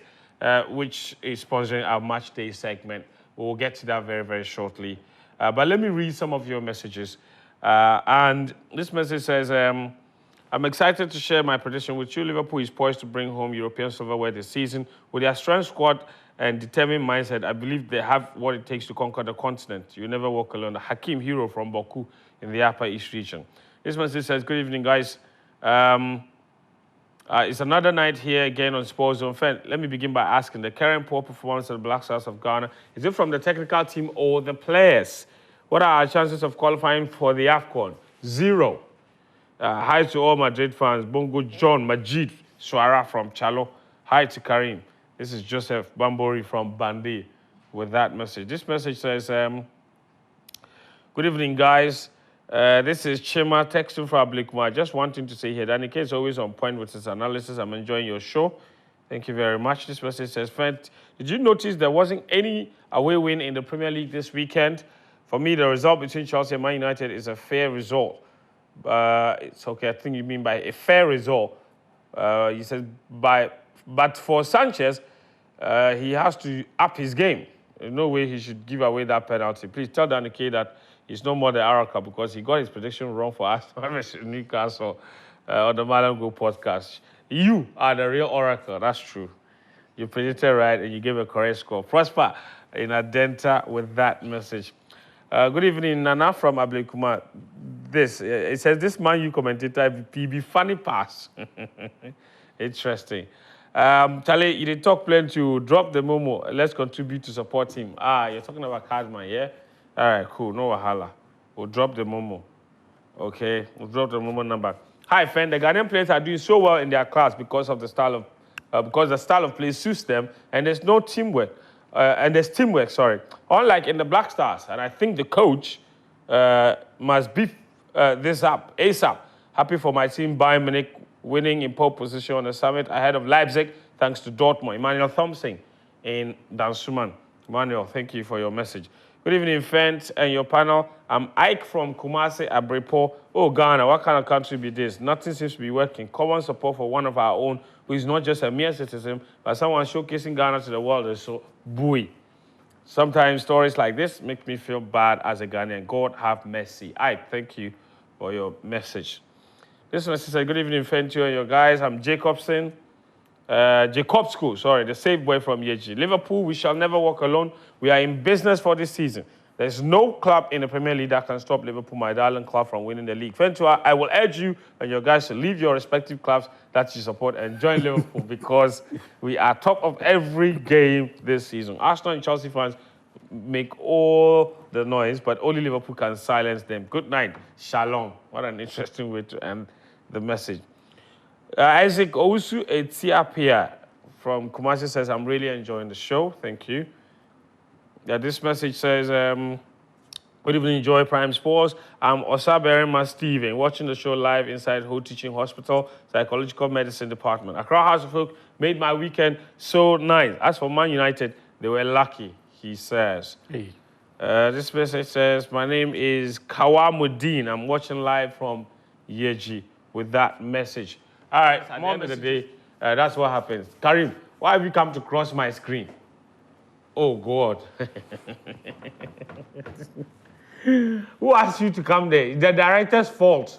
which is sponsoring our Match Day segment. We'll get to that very, very shortly. But let me read some of your messages. And this message says, I'm excited to share my prediction with you. Liverpool is poised to bring home European silverware this season. With their strong squad and determined mindset, I believe they have what it takes to conquer the continent. You never walk alone. Hakim Hero from Baku in the Upper East region. This message says, good evening, guys. It's another night here again on Sports Zone. Let me begin by asking, the current poor performance of the Black Stars of Ghana, is it from the technical team or the players? What are our chances of qualifying for the AFCON? 0. Hi to all Madrid fans. Bongo John, Majid, Suara from Chalo. Hi to Karim. This is Joseph Bambori from Bandi with that message. This message says, Good evening, guys. This is Chima texting for Ablikuma. Just wanting to say here, Danny K is always on point with his analysis. I'm enjoying your show. Thank you very much. This person says, friend, did you notice there wasn't any away win in the Premier League this weekend? For me, the result between Chelsea and Man United is a fair result. It's okay, I think you mean by a fair result. He says, but for Sanchez, he has to up his game. There's no way he should give away that penalty. Please tell Danny K that he's no more the oracle because he got his prediction wrong for Arsenal versus Newcastle on the Madam Go podcast. You are the real oracle. That's true. You predicted right and you gave a correct score. Prosper in Adenta with that message. Good evening, Nana from Ablikuma. It says, this man you commentator, PB funny pass. Interesting. Charlie, you did talk plenty to drop the Momo. Let's contribute to support him. You're talking about Cardman, yeah? All right, cool. No wahala. We'll drop the Momo. Okay, we'll drop the Momo number. Hi, friend. The Ghanaian players are doing so well in their class because of the style of play suits them, and there's no teamwork. There's teamwork. Unlike in the Black Stars, and I think the coach must beef this up ASAP. Happy for my team, Bayern Munich, winning in pole position on the summit ahead of Leipzig, thanks to Dortmund. Emmanuel Thompson in Dansuman. Emmanuel, thank you for your message. Good evening, friends and your panel. I'm Ike from Kumasi, Abrepo. Oh, Ghana, what kind of country be this? Nothing seems to be working. Common support for one of our own, who is not just a mere citizen, but someone showcasing Ghana to the world is so buoy. Sometimes stories like this make me feel bad as a Ghanaian. God have mercy. Ike, thank you for your message. This message says, good evening, friend, to you and your guys. I'm Jacobson. The safe boy from Yeji. Liverpool, we shall never walk alone. We are in business for this season. There's no club in the Premier League that can stop Liverpool, my darling club, from winning the league. Fentua, I will urge you and your guys to leave your respective clubs that you support and join Liverpool because we are top of every game this season. Arsenal and Chelsea fans make all the noise, but only Liverpool can silence them. Good night. Shalom. What an interesting way to end the message. Isaac Owusu Etiapia from Kumasi says, I'm really enjoying the show. Thank you. This message says, good evening, Joy Prime Sports. I'm Osaberima Steven, watching the show live inside Ho Teaching Hospital, Psychological Medicine Department. Accra House of Folk made my weekend so nice. As for Man United, they were lucky, he says. Hey. This message says, my name is Kawamuddin. I'm watching live from Yeji with that message. All right, at the end of the day, that's what happens. Karim, why have you come to cross my screen? Oh, God. Who asked you to come there? It's the director's fault.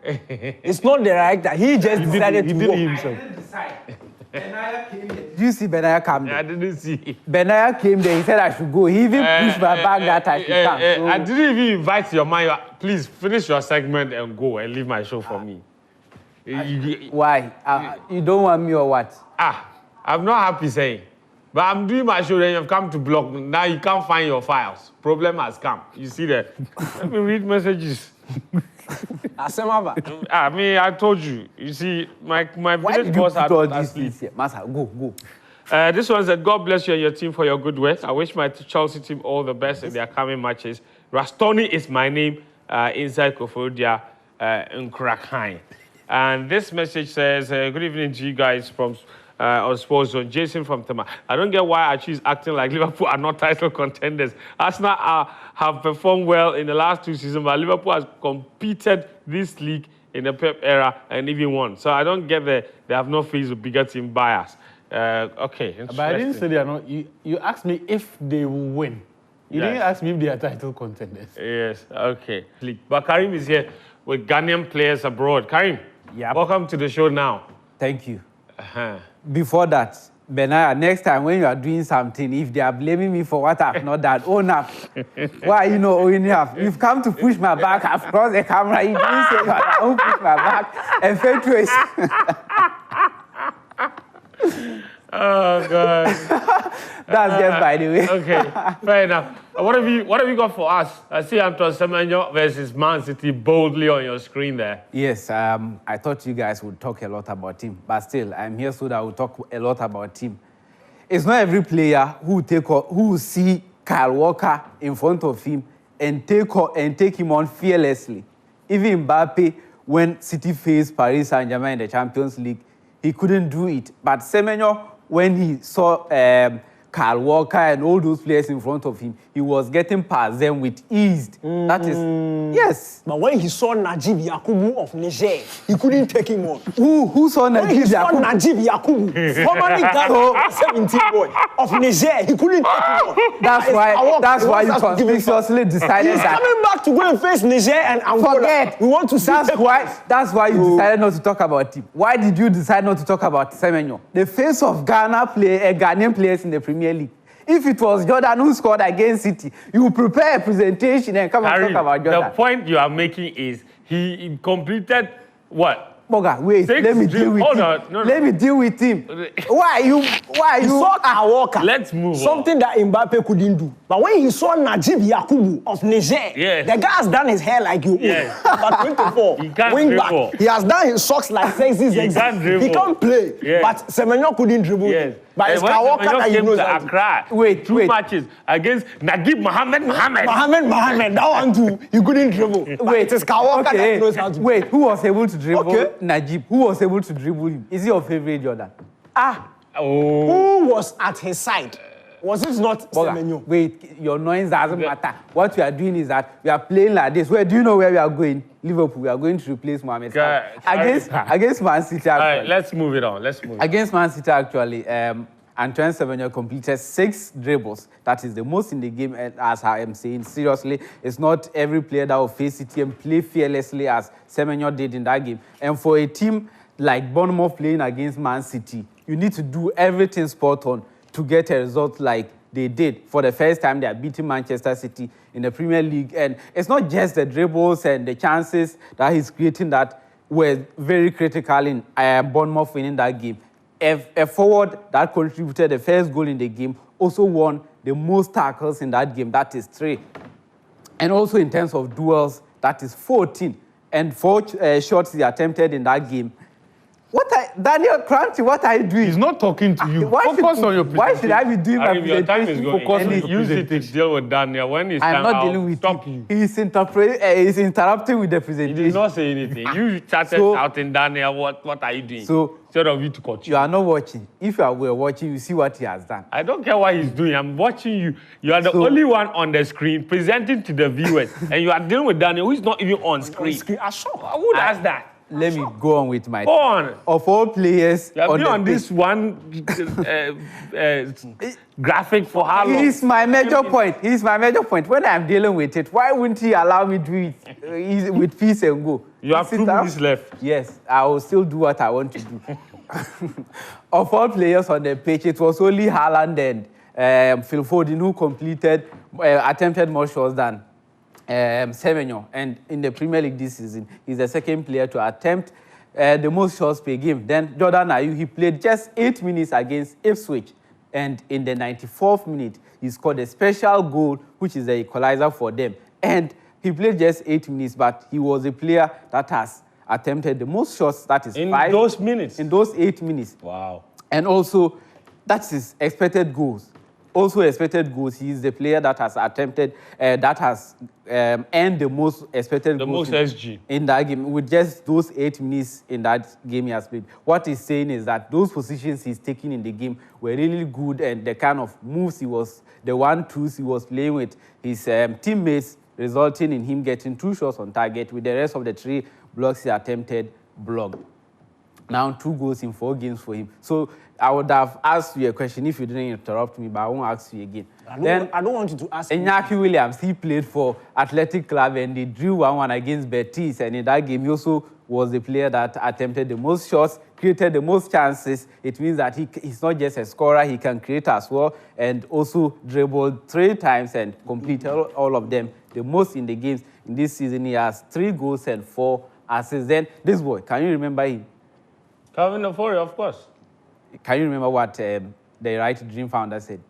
It's not the director. He just decided to go. Himself. I didn't decide. Benaya came there. Did you see Benaya come there? I didn't see. Benaya came there. He said I should go. He even pushed my back that I should come. So I didn't even invite your man. Please finish your segment and go and leave my show for me. Why? You don't want me or what? I'm not happy saying. But I'm doing my show, then you've come to block me. Now you can't find your files. Problem has come. You see that? Let me read messages. I told you. You see, my village boss had to sleep. Master, go. This one said, God bless you and your team for your good work. I wish my Chelsea team all the best in their coming matches. Rastoni is my name inside Kofodia in Krakhine. And this message says, good evening to you guys from on Sports Zone. Jason from Tema. I don't get why Archie is acting like Liverpool are not title contenders. Arsenal have performed well in the last 2 seasons, but Liverpool has competed this league in the Pep era and even won. So I don't get they have no fees with bigger team bias. Okay. But I didn't say they are not. You asked me if they will win. You didn't ask me if they are title contenders. Yes, okay. But Karim is here with Ghanaian players abroad. Karim, welcome to the show now. Thank you. Before that, Benaya, next time when you are doing something, if they are blaming me for what I've not done, own up. Why you know owning up? You've come to push my back across the camera. You didn't say I won't push my back and fail to Oh, God. That's just by the way. Okay, fair enough. What have you got for us? I see Antoine Semenyo versus Man City boldly on your screen there. Yes, I thought you guys would talk a lot about him, but still, I'm here so that we'll talk a lot about him. It's not every player who will see Kyle Walker in front of him and take him on fearlessly. Even Mbappe, when City faced Paris Saint-Germain in the Champions League, he couldn't do it. But Semenyo, when he saw Kyle Walker and all those players in front of him, he was getting past them with ease. That is, yes. But when he saw Najib Yakubu of Niger, he couldn't take him on. Who saw Najib When he saw Yakubu? Najib Yakubu, formerly Ghana 17 boy of Niger, he couldn't take him on. That's why you conspicuously decided He's that. coming back to go and face Niger and Angola. Forget. We want to see. That's why you decided not to talk about him. Why did you decide not to talk about Semenyo, the face of Ghanaian players in the Premier League? If it was Jordan who scored against City, you prepare a presentation and come and talk about Jordan. The point you are making is he completed what? Boga, wait, let me deal with him. Let me deal with him. Why you? He saw Kyle Walker. Let's move Something that Mbappe couldn't do. But when he saw Najib Yakubu of Niger, the guy has done his hair like you. Yes. But 24, He can't wing dribble. back. He has done his socks like sexy. He can't dribble. He can't play. Yes. But Semenyo couldn't dribble. Yes. But it's when Kyle Walker Semenyo that he came knows to how to. Accra, Wait. two matches against Nagib Mohamed. Mohamed, that one too. He couldn't dribble. Wait, it's Kyle Walker that he knows how to. Wait, who was able to dribble Najib? Who was able to dribble him? Is he your favorite Jordan? Who was at his side? Was it not Semenyo? Wait, your noise doesn't matter. What we are doing is that we are playing like this. Where do you know where we are going? Liverpool. We are going to replace Mohamed Salah against Man City. All right, let's move it on. Against Man City, actually, Antoine Semenyo completed 6 dribbles. That is the most in the game. And as I am saying, seriously, it's not every player that will face City and play fearlessly as Semenyo did in that game. And for a team like Bournemouth playing against Man City, you need to do everything spot on to get a result like they did. For the first time, they are beating Manchester City in the Premier League. And it's not just the dribbles and the chances that he's creating that were very critical in Bournemouth winning that game. A forward that contributed the first goal in the game also won the most tackles in that game, that is 3. And also in terms of duels, that is 14. And 4 shots he attempted in that game. Daniel Cranty, what are you doing? He's not talking to you. Focus on your presentation. Why should I be doing my presentation? Your time is going. Focus on your Use it to deal with Daniel. When it's time, I'm not dealing with stop you. He's interrupting with the presentation. He did not say anything. You started shouting, Daniel, what are you doing? So, instead of you to continue. You are not watching. If you were watching, you see what he has done. I don't care what he's doing. I'm watching you. You are the only one on the screen presenting to the viewers. And you are dealing with Daniel, who is not even on screen. I saw. Who does that? Let me go on with my... Go on. Of all players... You have been on this one graphic for how long? It's my major point. It's my major point. When I'm dealing with it, why wouldn't he allow me to do it with peace and go? You have 2 minutes left. Yes, I will still do what I want to do. Of all players on the pitch, it was only Haaland and Phil Foden who attempted more shots than Semenyo. And in the Premier League this season, he's the second player to attempt the most shots per game. Then Jordan Ayew, he played just 8 minutes against Ipswich. And in the 94th minute, he scored a special goal, which is the equalizer for them. And he played just 8 minutes, but he was a player that has attempted the most shots, that is 5. In those minutes? In those 8 minutes. Wow. And also, that's his expected goals. Also expected goals, he is the player that has attempted, that has earned the most expected goals. The most SG. In that game, with just those 8 minutes in that game he has played. What he's saying is that those positions he's taking in the game were really good, and the kind of moves he was, the 1-2s he was playing with his teammates, resulting in him getting 2 shots on target, with the rest of the 3 blocks he attempted blocked. Now 2 goals in 4 games for him. So I would have asked you a question if you didn't interrupt me, but I won't ask you again. I don't want you to ask me. Iñaki Williams, he played for Athletic Club and they drew 1-1 against Betis. And in that game, he also was the player that attempted the most shots, created the most chances. It means that he's not just a scorer, he can create as well, and also dribbled 3 times and completed all of them. The most in the games in this season, he has 3 goals and 4 assists. Then this boy, can you remember him? Calvin Ofori, of course. Can you remember what the Right Dream founder said?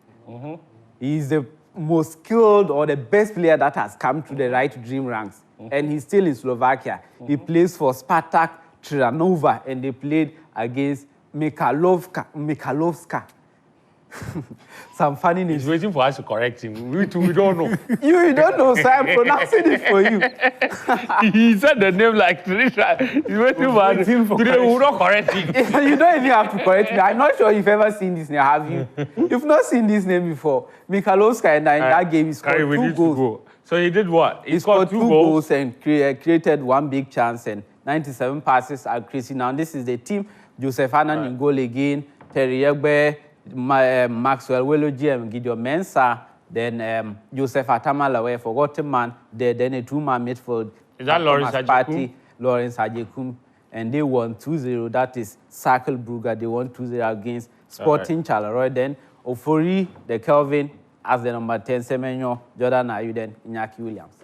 He's the most skilled or the best player that has come to the Right Dream ranks. And he's still in Slovakia. He plays for Spartak Trnava, and they played against Michalovska. Some funny He's names. waiting for us to correct him. We too, we don't know. You don't know, so I'm pronouncing it for you. He said the name like 3 times. He's waiting for us. waiting for Today we will not correct him. You don't even have to correct me. I'm not sure you've ever seen this name, have you? You've not seen this name before. Mikhalovska in that game, he scored Carry, we 2 need to goals. go. So he did what? He scored 2 goals and created 1 big chance and 97 passes accuracy. Now, this is the team. Joseph Annan in goal again. Terry Yegbe, Maxwell Weloji, and Gideon Mensah. Then Joseph Atamalawe, forgotten man. Then a 2-man midfield. Is that Lawrence Ajekum? Lawrence Ajekum. And they won 2-0. That is Circle Brugger. They won 2-0 against Sporting Charleroi. Then Ofori, the Kelvin, as the number 10, Semenyo, Jordan Ayew, then Iñaki Williams.